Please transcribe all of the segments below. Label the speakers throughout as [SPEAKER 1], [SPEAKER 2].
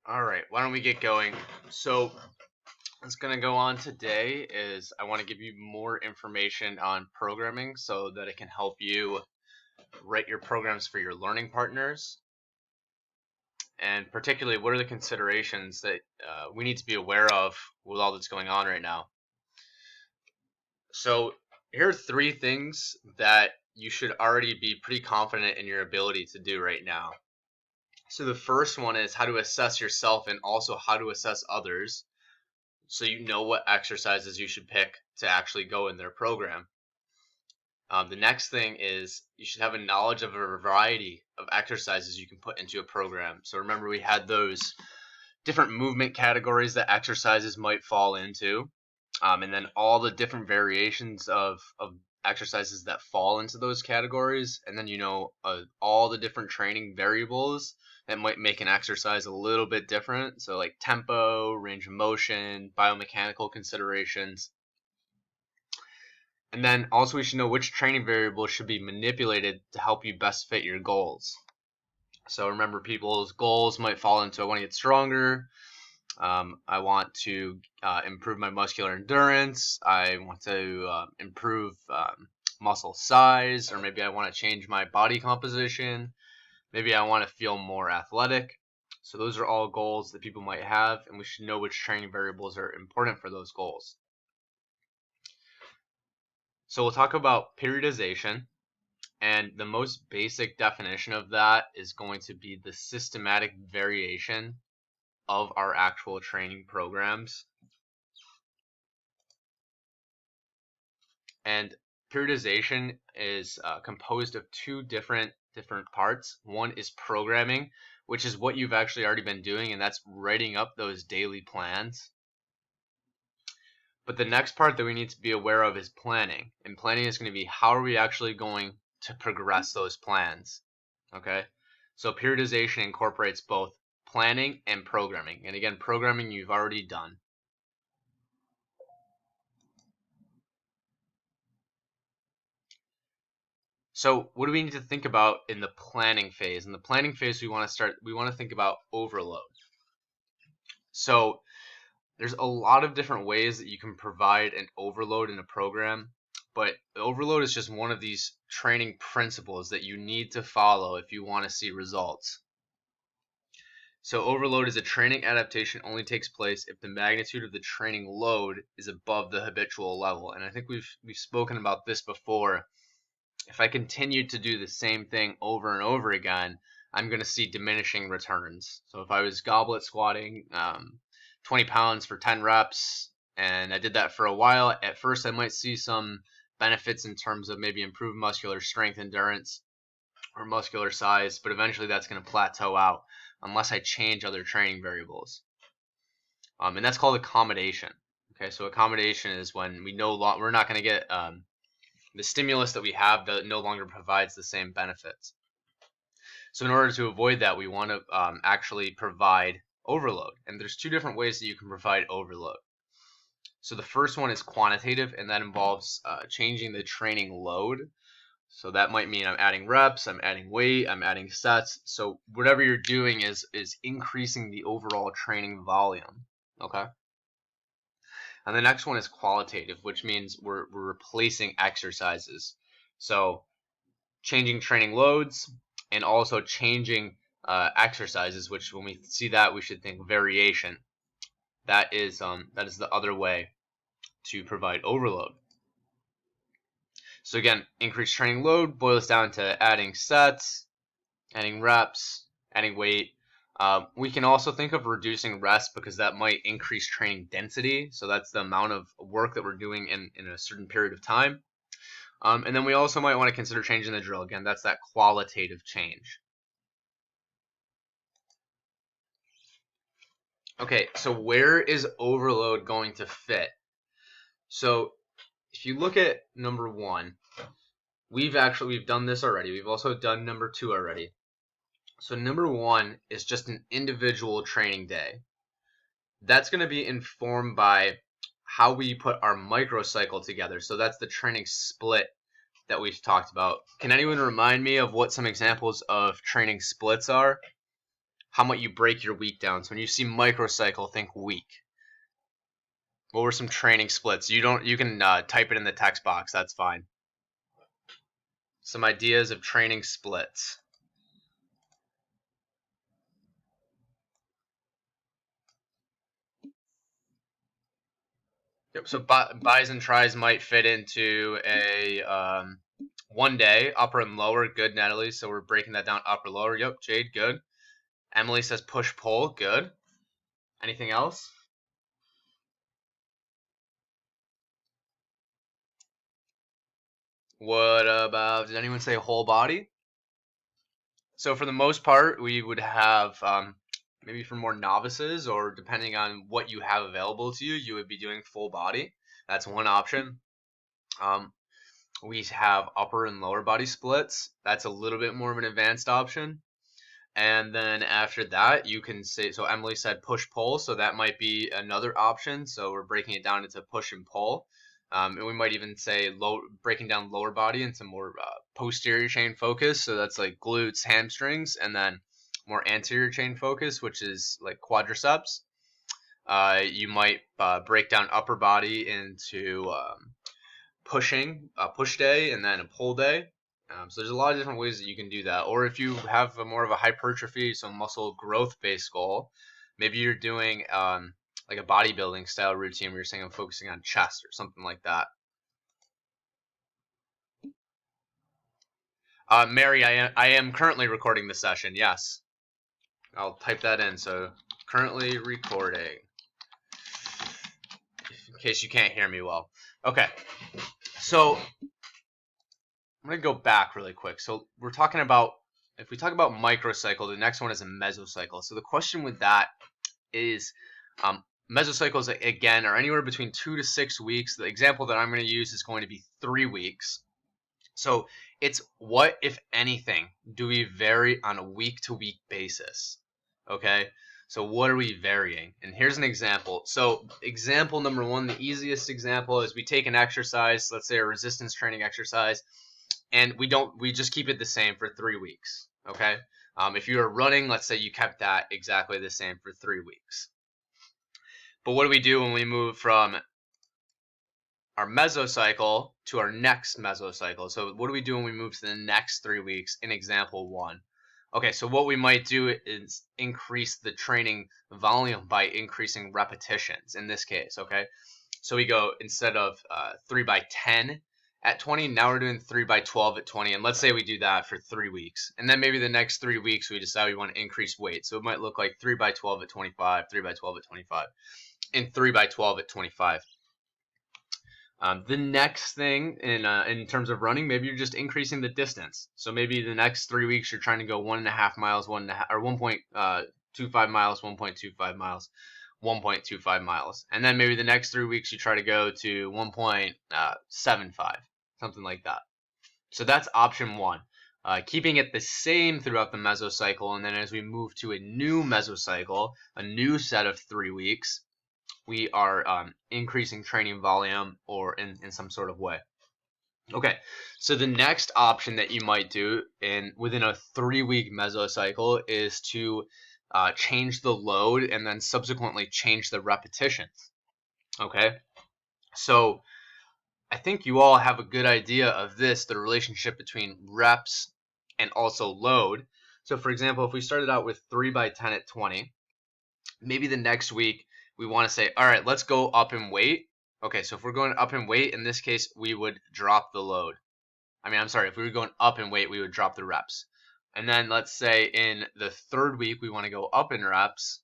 [SPEAKER 1] All right, why don't we get going? So, what's going to go on today is I want to give you more information on programming so that it can help you write your programs for your learning partners. And particularly, what are the considerations that we need to be aware of with all that's going on right now? So, here are 3 things that you should already be pretty confident in your ability to do right now. So, the first one is how to assess yourself and also how to assess others, so you know what exercises you should pick to actually go in their program. The next thing is you should have a knowledge of a variety of exercises you can put into a program. So remember, we had those different movement categories that exercises might fall into, and then all the different variations of exercises that fall into those categories, and then all the different training variables that might make an exercise a little bit different. So like tempo, range of motion, biomechanical considerations. And then also we should know which training variables should be manipulated to help you best fit your goals. So remember, people's goals might fall into I want to get stronger, I want to improve my muscular endurance, I want to improve muscle size, or maybe I want to change my body composition, maybe I want to feel more athletic. So those are all goals that people might have, and we should know which training variables are important for those goals. So we'll talk about periodization, and the most basic definition of that is going to be the systematic variation of our actual training programs. And periodization is composed of 2 different parts. One is programming, which is what you've actually already been doing, and that's writing up those daily plans. But the next part that we need to be aware of is planning. And planning is going to be how are we actually going to progress those plans. Okay? So periodization incorporates both planning and programming. And again, programming you've already done. So what do we need to think about in the planning phase? In the planning phase, we want to think about overload. So there's a lot of different ways that you can provide an overload in a program, but overload is just one of these training principles that you need to follow if you want to see results. So overload is a training adaptation only takes place if the magnitude of the training load is above the habitual level. And I think we've spoken about this before. If I continue to do the same thing over and over again, I'm going to see diminishing returns. So if I was goblet squatting 20 pounds for 10 reps, and I did that for a while, at first I might see some benefits in terms of maybe improved muscular strength, endurance, or muscular size, but eventually that's going to plateau out unless I change other training variables. And that's called accommodation. Okay, so accommodation is when we're not going to get the stimulus that we have that no longer provides the same benefits. So in order to avoid that, we want to actually provide overload. And there's 2 different ways that you can provide overload. So the first one is quantitative, and that involves changing the training load. So that might mean I'm adding reps, I'm adding weight, I'm adding sets. So whatever you're doing is increasing the overall training volume. Okay. And the next one is qualitative, which means we're replacing exercises. So changing training loads and also changing exercises, which when we see that, we should think variation. That is the other way to provide overload. So again, increased training load boils down to adding sets, adding reps, adding weight. We can also think of reducing rest because that might increase training density. So that's the amount of work that we're doing in a certain period of time. And then we also might want to consider changing the drill. Again, that's that qualitative change. Okay, so where is overload going to fit? So if you look at number 1, we've done this already. We've also done number 2 already. So number 1 is just an individual training day. That's going to be informed by how we put our microcycle together. So that's the training split that we've talked about. Can anyone remind me of what some examples of training splits are? how might you break your week down? So when you see microcycle, think week. What were some training splits? You can type it in the text box. That's fine. Some ideas of training splits. Yep. So buys and tries might fit into a 1 day, upper and lower. Good, Natalie. So we're breaking that down, upper, lower. Yep, Jade, good. Emily says push, pull. Good. Anything else? What about, did anyone say whole body? So for the most part, we would have maybe for more novices, or depending on what you have available to you, you would be doing full body. That's one option. We have upper and lower body splits. That's a little bit more of an advanced option. And then after that, you can say, so Emily said push pull, so that might be another option. So we're breaking it down into push and pull. And we might even say breaking down lower body into more posterior chain focus. So that's like glutes, hamstrings, and then more anterior chain focus, which is like quadriceps. You might break down upper body into push day and then a pull day. So there's a lot of different ways that you can do that. Or if you have more of a hypertrophy, so muscle growth based goal, maybe you're doing like a bodybuilding style routine where you're saying I'm focusing on chest or something like that. Mary, I am currently recording the session. Yes, I'll type that in. So currently recording, in case you can't hear me well. Okay, so I'm going to go back really quick. So we're talking about, if we talk about microcycle, the next one is a mesocycle. So the question with that is, mesocycles, again, are anywhere between 2 to 6 weeks. The example that I'm going to use is going to be 3 weeks. So it's what, if anything, do we vary on a week-to-week basis? Okay, so what are we varying? And here's an example. So example number one, the easiest example is we take an exercise, let's say a resistance training exercise, and we just keep it the same for 3 weeks. Okay, if you are running, let's say you kept that exactly the same for 3 weeks. But what do we do when we move from our mesocycle to our next mesocycle? So what do we do when we move to the next 3 weeks in example one? Okay, so what we might do is increase the training volume by increasing repetitions in this case, okay? So we go, instead of 3 by 10 at 20, now we're doing 3 by 12 at 20. And let's say we do that for 3 weeks. And then maybe the next 3 weeks we decide we want to increase weight. So it might look like 3 by 12 at 25, 3 by 12 at 25, and 3 by 12 at 25. The next thing in terms of running, maybe you're just increasing the distance. So maybe the next 3 weeks you're trying to go 1.5 miles, or 1.25 miles, 1.25 miles, 1.25 miles. And then maybe the next 3 weeks you try to go to 1.75, something like that. So that's option one. Keeping it the same throughout the mesocycle, and then as we move to a new mesocycle, a new set of 3 weeks, we are increasing training volume or in some sort of way. Okay, so the next option that you might do within a 3-week mesocycle is to change the load and then subsequently change the repetitions. Okay, so I think you all have a good idea of this, the relationship between reps and also load. So for example, if we started out with 3 by 10 at 20, maybe the next week we want to say, all right, let's go up in weight. Okay, so if we're going up in weight, in this case, we would drop the load. If we were going up in weight, we would drop the reps. And then let's say in the 3rd week, we want to go up in reps.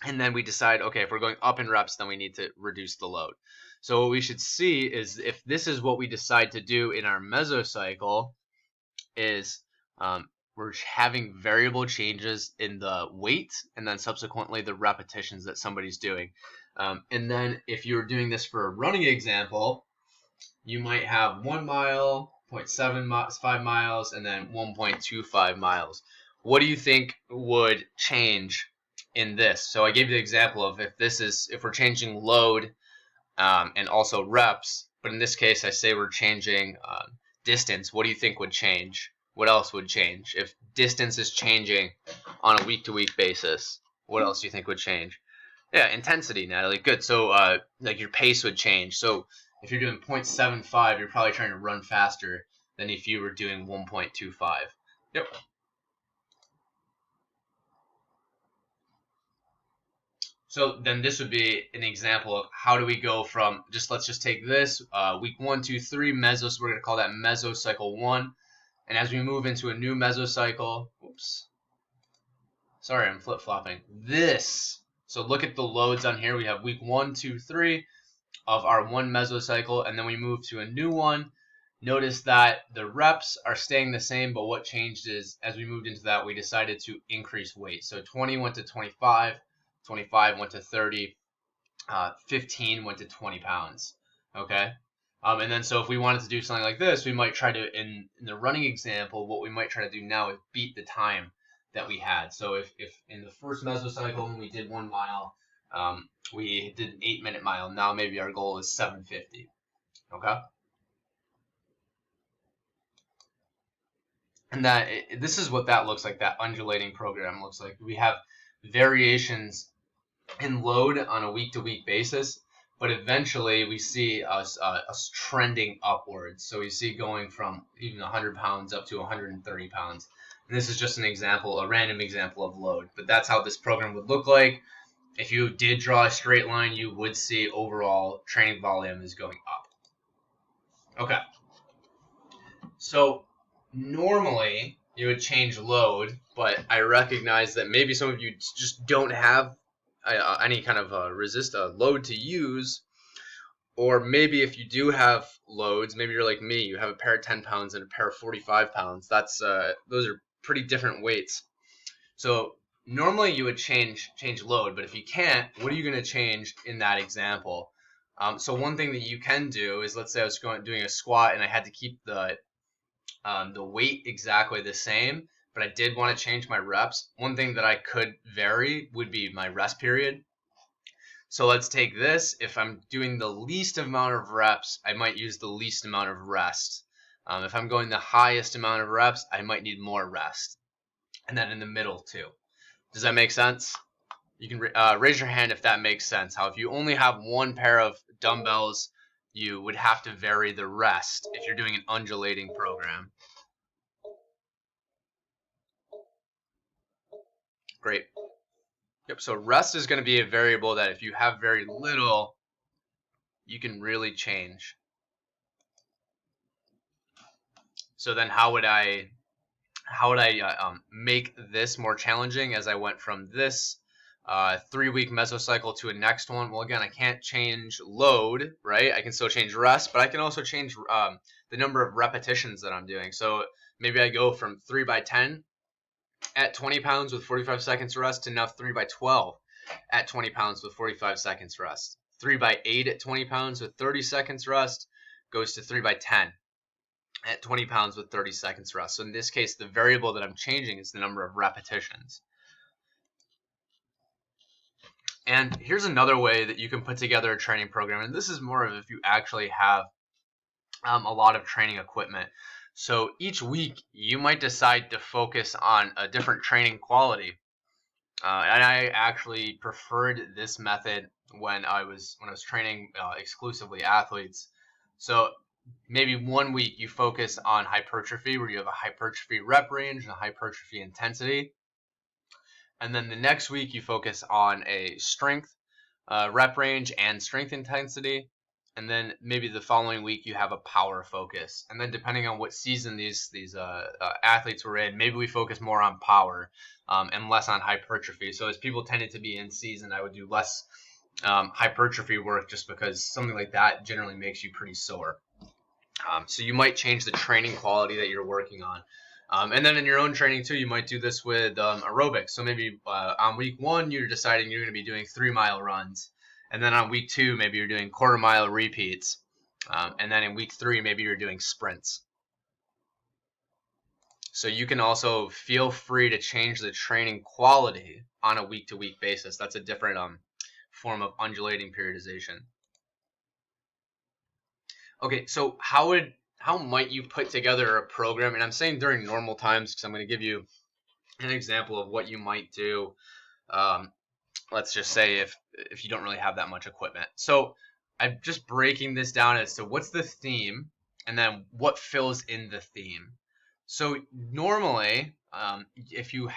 [SPEAKER 1] And then we decide, okay, if we're going up in reps, then we need to reduce the load. So what we should see is, if this is what we decide to do in our mesocycle, is we're having variable changes in the weight and then subsequently the repetitions that somebody's doing. And then if you're doing this for a running example, you might have 1 mile, 0.75 miles, and then 1.25 miles. What do you think would change in this? So I gave you the example of if we're changing load and also reps, but in this case I say we're changing distance. What do you think would change what else would change? If distance is changing on a week-to-week basis, what else do you think would change? Yeah, intensity, Natalie. Good. So, like your pace would change. So, if you're doing 0.75, you're probably trying to run faster than if you were doing 1.25. Yep. So then this would be an example of how do we go from let's just take this week 1, 2, 3 mesos. We're going to call that mesocycle 1. And as we move into a new mesocycle, oops, sorry, I'm flip-flopping. So look at the loads on here. We have week 1, 2, 3 of our one mesocycle, and then we move to a new one. Notice that the reps are staying the same, but what changed is as we moved into that, we decided to increase weight. So 20 went to 25, 25 went to 30, 15 went to 20 pounds. Okay. And then so if we wanted to do something like this, we might try to, in the running example, what we might try to do now is beat the time that we had. So if in the first mesocycle when we did 1 mile, we did an 8-minute mile, now maybe our goal is 7:50. Okay. And this is what that looks like, that undulating program looks like. We have variations in load on a week-to-week basis, but eventually we see us trending upwards. So we see going from even 100 pounds up to 130 pounds. And this is just an example, a random example of load. But that's how this program would look like. If you did draw a straight line, you would see overall training volume is going up. Okay. So normally you would change load, but I recognize that maybe some of you just don't have any kind of load to use, or maybe if you do have loads, maybe you're like me, you have a pair of 10 pounds and a pair of 45 pounds. Those are pretty different weights. So normally you would change load, but if you can't, what are you going to change in that example? So one thing that you can do is, let's say I was doing a squat and I had to keep the weight exactly the same, but I did want to change my reps. One thing that I could vary would be my rest period. So let's take this. If I'm doing the least amount of reps, I might use the least amount of rest. If I'm going the highest amount of reps, I might need more rest. And then in the middle too. Does that make sense? You can raise your hand if that makes sense. How if you only have one pair of dumbbells, you would have to vary the rest if you're doing an undulating program. Great. Yep, so rest is going to be a variable that if you have very little, you can really change. So then how would I make this more challenging as I went from this 3-week mesocycle to a next one? Well, again, I can't change load, right? I can still change rest, but I can also change the number of repetitions that I'm doing. So maybe I go from 3 by 10 at 20 pounds with 45 seconds rest to now 3 by 12 at 20 pounds with 45 seconds rest. 3 by 8 at 20 pounds with 30 seconds rest goes to 3 by 10 at 20 pounds with 30 seconds rest. So in this case, the variable that I'm changing is the number of repetitions. And here's another way that you can put together a training program. And this is more of if you actually have a lot of training equipment. So each week you might decide to focus on a different training quality. And I actually preferred this method when I was training exclusively athletes. So maybe 1 week you focus on hypertrophy, where you have a hypertrophy rep range and a hypertrophy intensity. And then the next week you focus on a strength rep range and strength intensity. And then maybe the following week you have a power focus. And then depending on what season these athletes were in, maybe we focus more on power and less on hypertrophy. So as people tended to be in season, I would do less hypertrophy work, just because something like that generally makes you pretty sore. So you might change the training quality that you're working on. And then in your own training too, you might do this with aerobics. So maybe on week 1, you're deciding you're going to be doing 3-mile runs. And then on week 2, maybe you're doing 1/4-mile repeats. And then in week 3, maybe you're doing sprints. So you can also feel free to change the training quality on a week-to-week basis. That's a different form of undulating periodization. Okay, so how how might you put together a program? And I'm saying during normal times because I'm going to give you an example of what you might do. Let's just say if you don't really have that much equipment. So I'm just breaking this down as to what's the theme and then what fills in the theme. So normally, if you're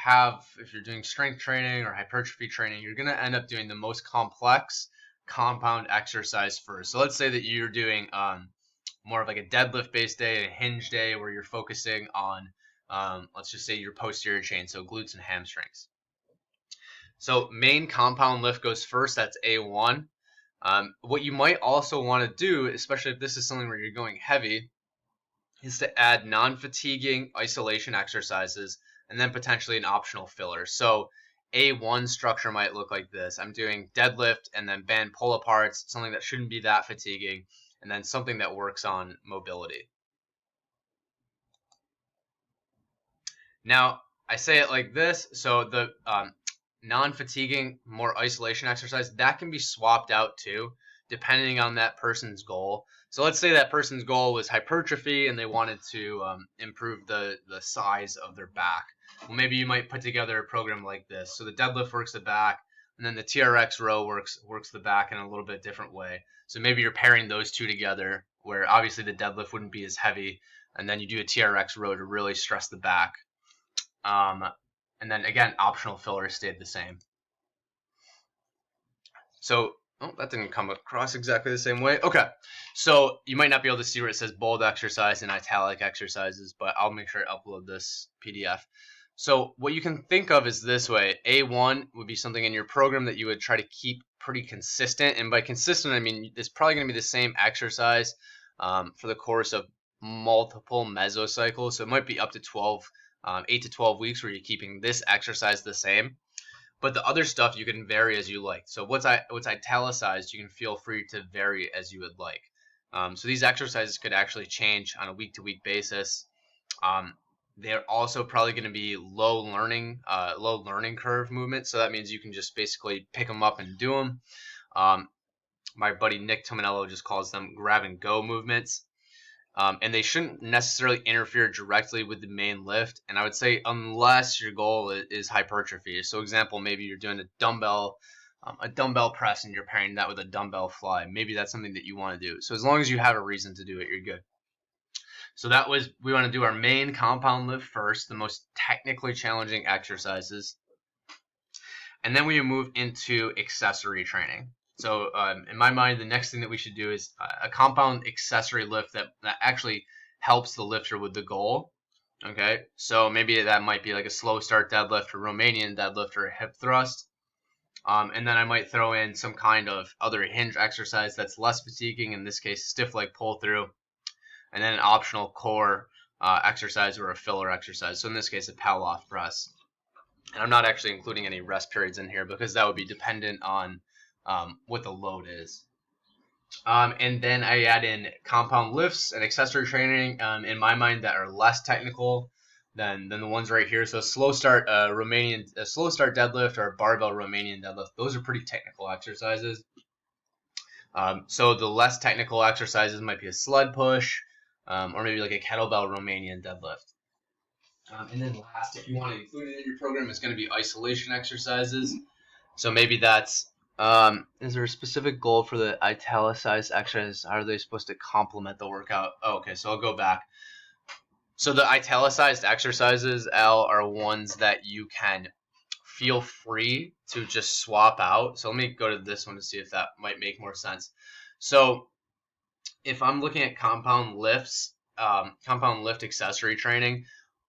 [SPEAKER 1] doing strength training or hypertrophy training, you're going to end up doing the most complex compound exercise first. So let's say that you're doing more of like a deadlift based day, a hinge day, where you're focusing on, let's just say your posterior chain, so glutes and hamstrings. So main compound lift goes first, that's A1. What you might also want to do, especially if this is something where you're going heavy, is to add non-fatiguing isolation exercises and then potentially an optional filler. So A1 structure might look like this. I'm doing deadlift and then band pull aparts, something that shouldn't be that fatiguing, and then something that works on mobility. Now, I say it like this, so the non-fatiguing, more isolation exercise, that can be swapped out too, depending on that person's goal. So let's say that person's goal was hypertrophy and they wanted to improve the size of their back. Well, maybe you might put together a program like this. So the deadlift works the back, and then the TRX row works the back in a little bit different way. So maybe you're pairing those two together, where obviously the deadlift wouldn't be as heavy, and then you do a TRX row to really stress the back. And then again, optional fillers stayed the same. So, that didn't come across exactly the same way. Okay, so you might not be able to see where it says bold exercise and italic exercises, but I'll make sure I upload this PDF. So what you can think of is this way. A1 would be something in your program that you would try to keep pretty consistent. And by consistent, I mean it's probably going to be the same exercise for the course of multiple mesocycles. So it might be up to 8 to 12 weeks where you're keeping this exercise the same. But the other stuff you can vary as you like. So what's italicized, you can feel free to vary as you would like. So these exercises could actually change on a week-to-week basis. They're also probably going to be low learning curve movements. So that means you can just basically pick them up and do them. My buddy Nick Tominello just calls them grab and go movements. And they shouldn't necessarily interfere directly with the main lift. And I would say unless your goal is hypertrophy. So example, maybe you're doing a dumbbell press and you're pairing that with a dumbbell fly. Maybe that's something that you want to do. So as long as you have a reason to do it, you're good. So we want to do our main compound lift first, the most technically challenging exercises. And then we move into accessory training. So in my mind, the next thing that we should do is a compound accessory lift that actually helps the lifter with the goal. Okay, so maybe that might be like a slow start deadlift or Romanian deadlift or a hip thrust. And then I might throw in some kind of other hinge exercise that's less fatiguing, in this case, stiff leg pull through, and then an optional core exercise or a filler exercise. So in this case, a Pallof press. And I'm not actually including any rest periods in here because that would be dependent on what the load is. And then I add in compound lifts and accessory training in my mind that are less technical than the ones right here. So slow start deadlift or barbell Romanian deadlift. Those are pretty technical exercises. So the less technical exercises might be a sled push or maybe like a kettlebell Romanian deadlift. And then last, if you want to include it in your program, it's going to be isolation exercises. So maybe that's is there a specific goal for the italicized exercises? How are they supposed to complement the workout? Oh, okay, so I'll go back. So the italicized exercises, Al, are ones that you can feel free to just swap out. So let me go to this one to see if that might make more sense. So if I'm looking at compound lift accessory training,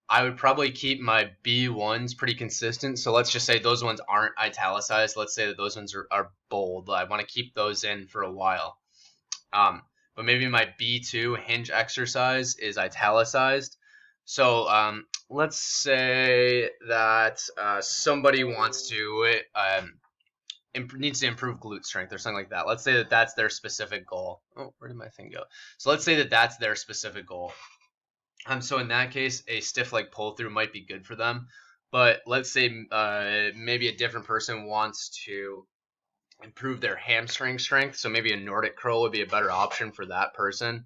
[SPEAKER 1] I would probably keep my B1s pretty consistent. So let's just say those ones aren't italicized. Let's say that those ones are bold. I want to keep those in for a while. But maybe my B2 hinge exercise is italicized. So let's say that somebody wants to needs to improve glute strength or something like that. Let's say that that's their specific goal. Oh, where did my thing go? So let's say that that's their specific goal. So in that case, a stiff leg pull through might be good for them. But let's say maybe a different person wants to improve their hamstring strength. So maybe a Nordic curl would be a better option for that person.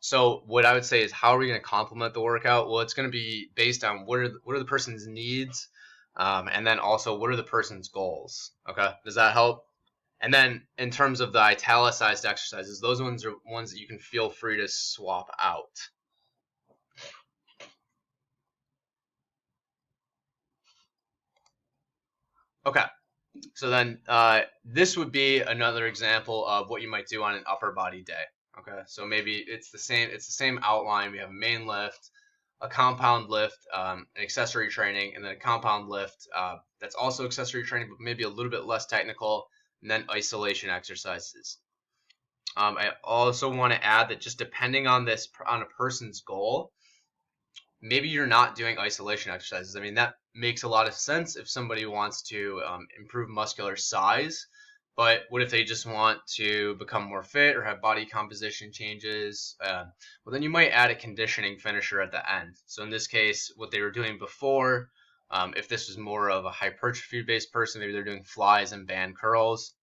[SPEAKER 1] So what I would say is, how are we going to complement the workout? Well, it's going to be based on what are the person's needs, and then also what are the person's goals. Okay, does that help? And then in terms of the italicized exercises, those ones are ones that you can feel free to swap out. Okay, so then this would be another example of what you might do on an upper body day. Okay, so maybe it's the same outline. We have a main lift, a compound lift, an accessory training, and then a compound lift that's also accessory training, but maybe a little bit less technical, and then isolation exercises. I also want to add that just depending on a person's goal, maybe you're not doing isolation exercises. I mean, that makes a lot of sense if somebody wants to improve muscular size. But what if they just want to become more fit or have body composition changes? Well, then you might add a conditioning finisher at the end. So in this case, what they were doing before, if this was more of a hypertrophy-based person, maybe they're doing flies and band curls.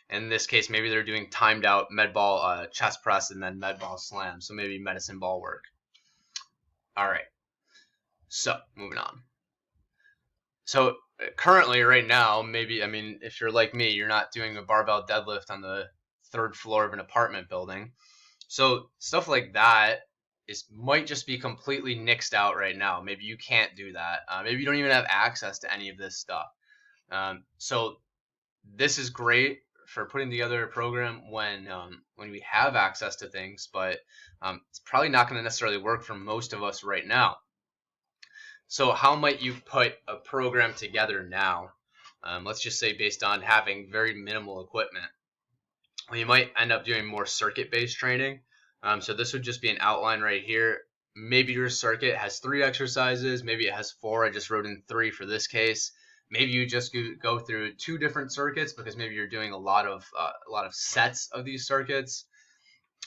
[SPEAKER 1] In this case, maybe they're doing timed out med ball chest press and then med ball slam. So maybe medicine ball work. All right. So moving on. So currently, right now, maybe, I mean, if you're like me, you're not doing a barbell deadlift on the 3rd floor of an apartment building. So stuff like that might just be completely nixed out right now. Maybe you can't do that. Maybe you don't even have access to any of this stuff. So this is great for putting together a program when we have access to things, but it's probably not going to necessarily work for most of us right now. So how might you put a program together now? Let's just say based on having very minimal equipment. Well, you might end up doing more circuit-based training. So this would just be an outline right here. Maybe your circuit has 3 exercises. Maybe it has 4. I just wrote in 3 for this case. Maybe you just go through 2 different circuits because maybe you're doing a lot of sets of these circuits.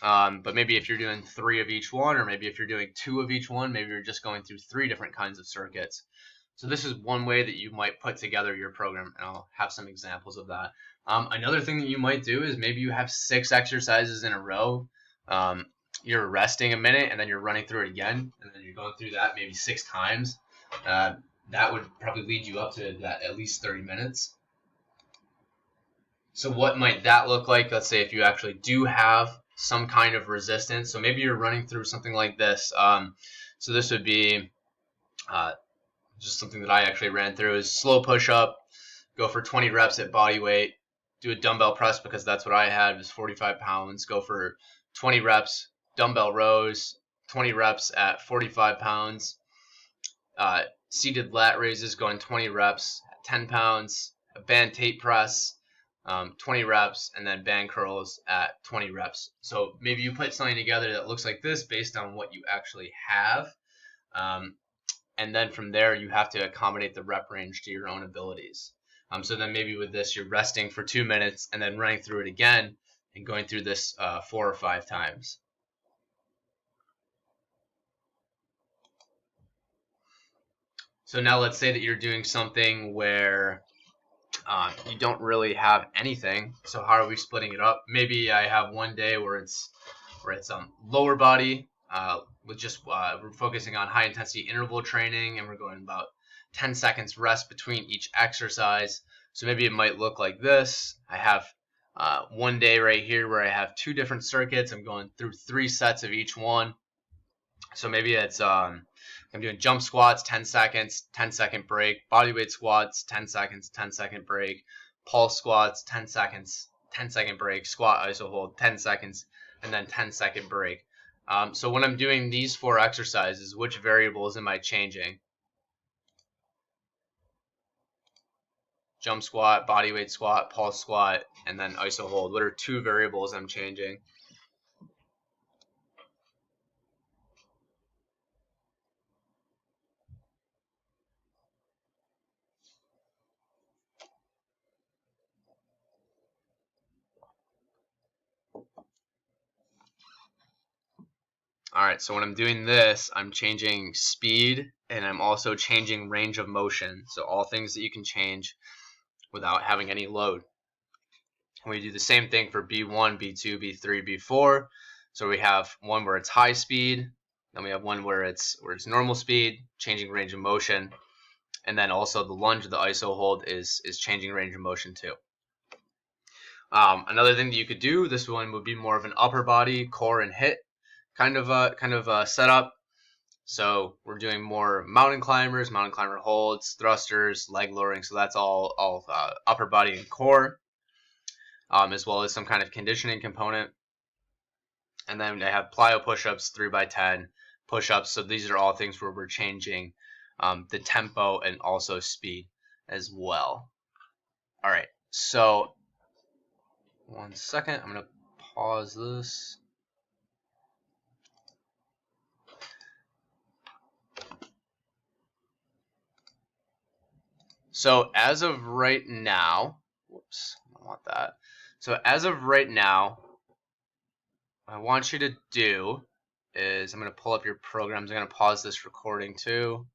[SPEAKER 1] But maybe if you're doing 3 of each one, or maybe if you're doing 2 of each one, maybe you're just going through 3 different kinds of circuits. So this is one way that you might put together your program, and I'll have some examples of that. Another thing that you might do is maybe you have 6 exercises in a row. You're resting a minute, and then you're running through it again, and then you're going through that maybe 6 times. That would probably lead you up to that at least 30 minutes. So what might that look like? Let's say if you actually do have some kind of resistance. So maybe you're running through something like this. So this would be just something that I actually ran through is slow push up, go for 20 reps at body weight, do a dumbbell press because that's what I had, was 45 pounds, go for 20 reps, dumbbell rows, 20 reps at 45 pounds, seated lat raises going 20 reps at 10 pounds, a band tape press, 20 reps, and then band curls at 20 reps. So maybe you put something together that looks like this based on what you actually have. And then from there, you have to accommodate the rep range to your own abilities. So then maybe with this, you're resting for 2 minutes and then running through it again and going through this 4 or 5 times. So now let's say that you're doing something where you don't really have anything. So how are we splitting it up? Maybe I have one day where it's lower body with just we're focusing on high intensity interval training, and we're going about 10 seconds rest between each exercise. So maybe it might look like this. I have one day right here where I have 2 different circuits. I'm going through 3 sets of each one. So maybe it's I'm doing jump squats, 10 seconds, 10-second break, bodyweight squats, 10 seconds, 10-second break, pulse squats, 10 seconds, 10-second break, squat iso hold, 10 seconds, and then 10-second break. So when I'm doing these 4 exercises, which variables am I changing? Jump squat, bodyweight squat, pulse squat, and then iso hold. What are 2 variables I'm changing? All right, so when I'm doing this, I'm changing speed and I'm also changing range of motion. So all things that you can change without having any load. We do the same thing for B1, B2, B3, B4. So we have one where it's high speed, then we have one where it's normal speed, changing range of motion, and then also the lunge or the iso hold is changing range of motion too. Another thing that you could do, this one would be more of an upper body, core and hit kind of setup. So we're doing more mountain climber holds, thrusters, leg lowering. So that's all upper body and core, as well as some kind of conditioning component. And then I have plyo push-ups, 3x10 push-ups. So these are all things where we're changing the tempo and also speed as well. All right, so 1 second, I'm going to pause this. So as of right now, whoops, I don't want that. So as of right now, what I want you to do is I'm going to pull up your programs. I'm going to pause this recording too.